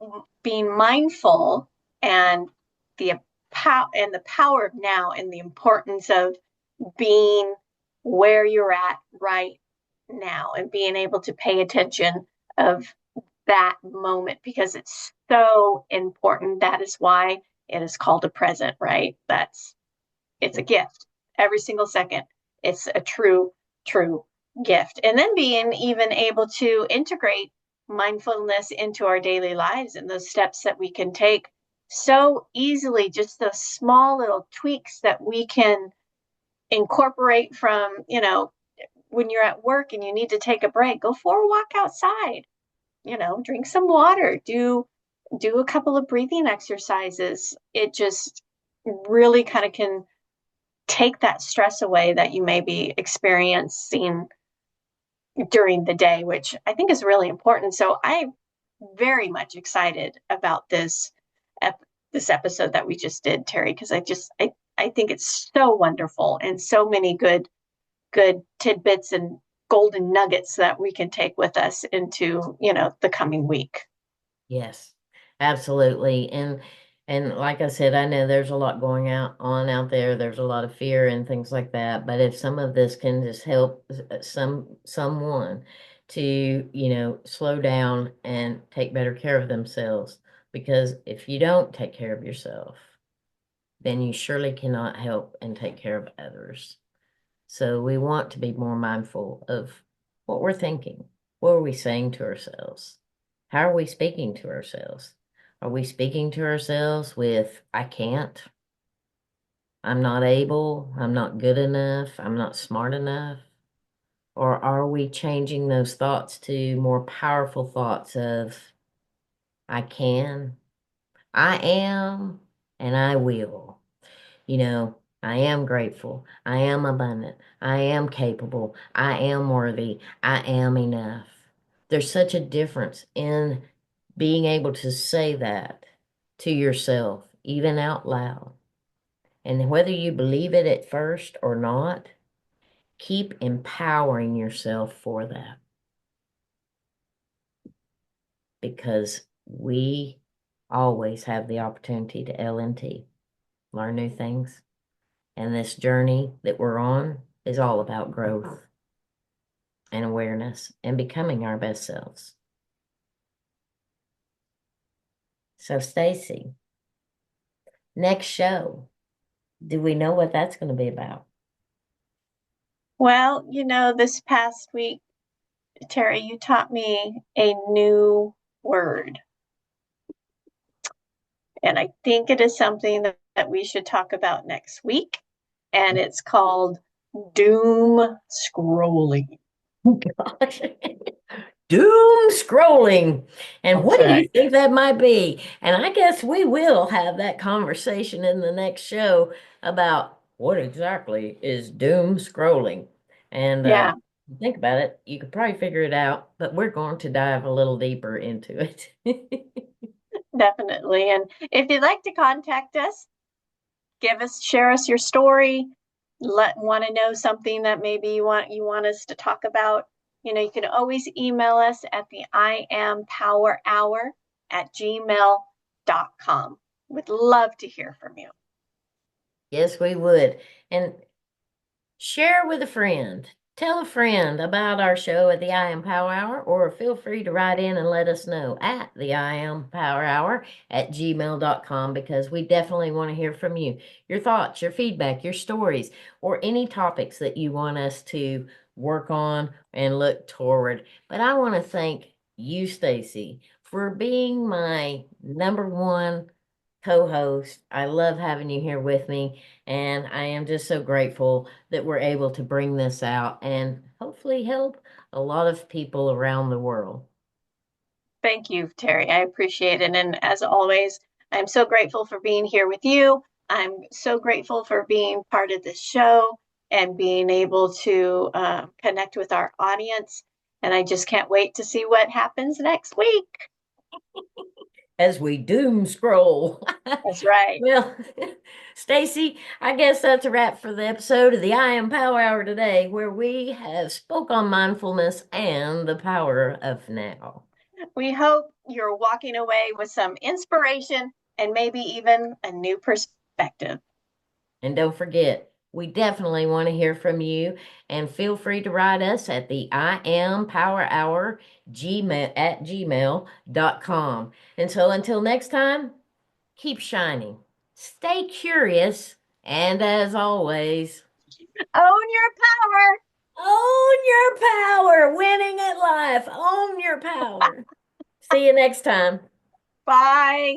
being mindful, and the the power of now, and the importance of being where you're at right now, and being able to pay attention of that moment because it's so important. That is why it is called a present, right? It's a gift every single second. It's a true gift. And then being even able to integrate mindfulness into our daily lives and those steps that we can take so easily, just those small little tweaks that we can incorporate from, when you're at work and you need to take a break, go for a walk outside, drink some water, do a couple of breathing exercises. It just really kind of can take that stress away that you may be experiencing during the day, which I think is really important. So I'm very much excited about ep- this episode that we just did, Terry, because I think it's so wonderful and so many good tidbits and golden nuggets that we can take with us into, the coming week. Yes, absolutely. And like I said, I know there's a lot going out there. There's a lot of fear and things like that. But if some of this can just help someone to, slow down and take better care of themselves, because if you don't take care of yourself, then you surely cannot help and take care of others. So we want to be more mindful of what we're thinking. What are we saying to ourselves? How are we speaking to ourselves? Are we speaking to ourselves with, I can't, I'm not able, I'm not good enough, I'm not smart enough? Or are we changing those thoughts to more powerful thoughts of, I can, I am, and I will? I am grateful. I am abundant. I am capable. I am worthy. I am enough. There's such a difference in being able to say that to yourself, even out loud. And whether you believe it at first or not, keep empowering yourself for that because we always have the opportunity to LNT, learn new things. And this journey that we're on is all about growth and awareness and becoming our best selves. So, Stacie, next show, do we know what that's going to be about? Well, this past week, Terry, you taught me a new word, and I think it is something that we should talk about next week, and it's called doom scrolling. Gosh. Doom scrolling. And That's what do you right. think that might be? And I guess we will have that conversation in the next show about what exactly is doom scrolling. And Yeah, think about it, you could probably figure it out, but we're going to dive a little deeper into it. definitely. And if you'd like to contact us, share us your story, want to know something that maybe you want us to talk about, you can always email us at the I am power hour at gmail.com. We'd love to hear from you. Yes, we would. And share with a friend. Tell a friend about our show at the I Am Power Hour, or feel free to write in and let us know at the I Am Power Hour at gmail.com because we definitely want to hear from you. Your thoughts, your feedback, your stories, or any topics that you want us to work on and look toward. But I want to thank you, Stacie, for being my number one co-host. I love having you here with me, and I am just so grateful that we're able to bring this out and hopefully help a lot of people around the world. Thank you, Terry. I appreciate it. And as always, I'm so grateful for being here with you. I'm so grateful for being part of this show and being able to connect with our audience. And I just can't wait to see what happens next week. As we doom scroll. That's right. Well, Stacie, I guess that's a wrap for the episode of the I Am Power Hour today, where we have spoke on mindfulness and the power of now. We hope you're walking away with some inspiration and maybe even a new perspective. And don't forget, we definitely want to hear from you and feel free to write us at the I am power hour gmail at gmail.com. And so until next time, keep shining, stay curious, and as always, Own your power. own your power, winning at life, own your power. See you next time. Bye.